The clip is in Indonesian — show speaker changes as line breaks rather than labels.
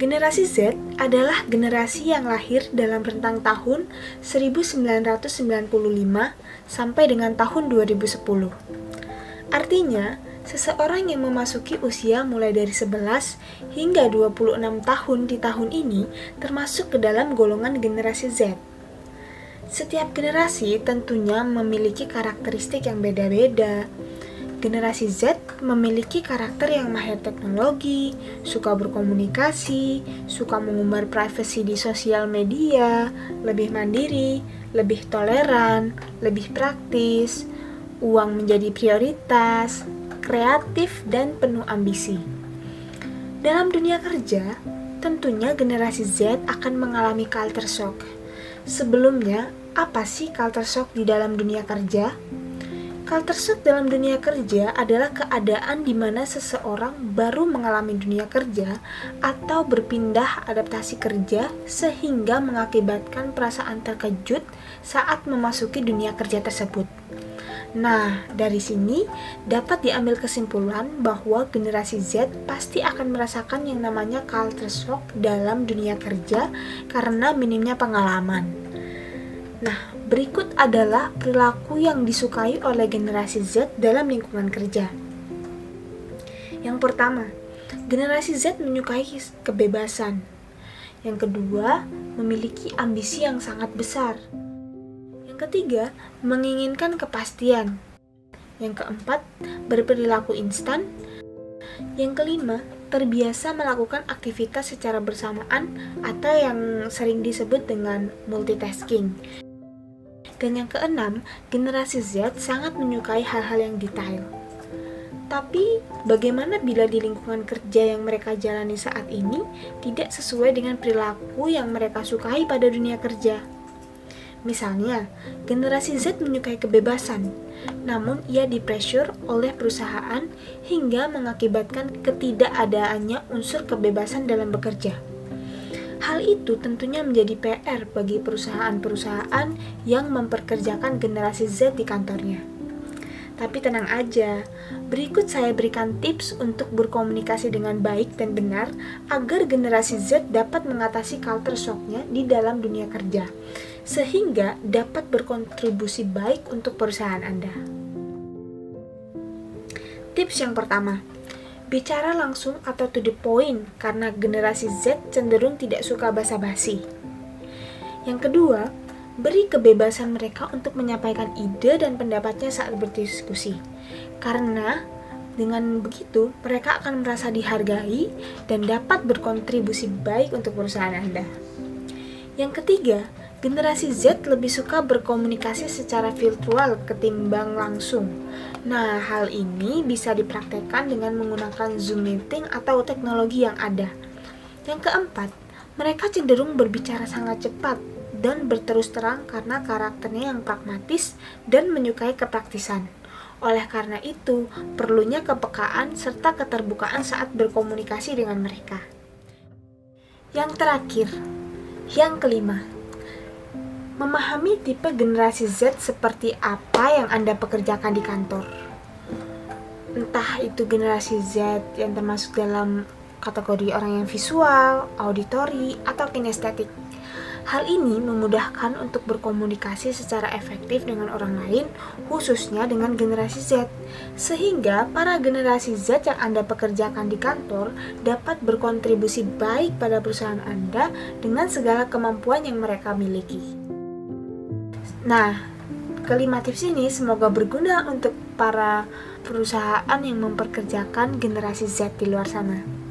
Generasi Z adalah generasi yang lahir dalam rentang tahun 1995 sampai dengan tahun 2010. Artinya, seseorang yang memasuki usia mulai dari 11 hingga 26 tahun di tahun ini termasuk ke dalam golongan generasi Z. Setiap generasi tentunya memiliki karakteristik yang beda-beda. Generasi Z memiliki karakter yang mahir teknologi, suka berkomunikasi, suka mengumbar privasi di sosial media, lebih mandiri, lebih toleran, lebih praktis, uang menjadi prioritas, kreatif, dan penuh ambisi. Dalam dunia kerja, tentunya generasi Z akan mengalami culture shock. Sebelumnya, apa sih culture shock di dalam dunia kerja? Culture shock dalam dunia kerja adalah keadaan di mana seseorang baru mengalami dunia kerja atau berpindah adaptasi kerja sehingga mengakibatkan perasaan terkejut saat memasuki dunia kerja tersebut. Nah, dari sini dapat diambil kesimpulan bahwa generasi Z pasti akan merasakan yang namanya culture shock dalam dunia kerja karena minimnya pengalaman. Nah, berikut adalah perilaku yang disukai oleh generasi Z dalam lingkungan kerja. Yang pertama, generasi Z menyukai kebebasan. Yang kedua, memiliki ambisi yang sangat besar. Yang ketiga, menginginkan kepastian. Yang keempat, berperilaku instan. Yang kelima, terbiasa melakukan aktivitas secara bersamaan atau yang sering disebut dengan multitasking. Dan yang keenam, generasi Z sangat menyukai hal-hal yang detail. Tapi, bagaimana bila di lingkungan kerja yang mereka jalani saat ini tidak sesuai dengan perilaku yang mereka sukai pada dunia kerja? Misalnya, generasi Z menyukai kebebasan, namun ia di-pressure oleh perusahaan hingga mengakibatkan ketidakadaannya unsur kebebasan dalam bekerja. Hal itu tentunya menjadi PR bagi perusahaan-perusahaan yang memperkerjakan generasi Z di kantornya. Tapi tenang aja, berikut saya berikan tips untuk berkomunikasi dengan baik dan benar agar generasi Z dapat mengatasi culture shock-nya di dalam dunia kerja, sehingga dapat berkontribusi baik untuk perusahaan Anda. Tips yang pertama, bicara langsung atau to the point karena generasi Z cenderung tidak suka basa-basi. Yang kedua, beri kebebasan mereka untuk menyampaikan ide dan pendapatnya saat berdiskusi. Karena dengan begitu, mereka akan merasa dihargai dan dapat berkontribusi baik untuk perusahaan Anda. Yang ketiga, generasi Z lebih suka berkomunikasi secara virtual ketimbang langsung. Nah, hal ini bisa dipraktekkan dengan menggunakan Zoom meeting atau teknologi yang ada. Yang keempat, mereka cenderung berbicara sangat cepat dan berterus terang karena karakternya yang pragmatis dan menyukai kepraktisan. Oleh karena itu, perlunya kepekaan serta keterbukaan saat berkomunikasi dengan mereka. Yang terakhir, yang kelima, memahami tipe generasi Z seperti apa yang Anda pekerjakan di kantor. Entah itu generasi Z yang termasuk dalam kategori orang yang visual, auditori, atau kinestetik. Hal ini memudahkan untuk berkomunikasi secara efektif dengan orang lain, khususnya dengan generasi Z, sehingga para generasi Z yang Anda pekerjakan di kantor dapat berkontribusi baik pada perusahaan Anda dengan segala kemampuan yang mereka miliki. Nah, kelima tips ini semoga berguna untuk para perusahaan yang memperkerjakan generasi Z di luar sana.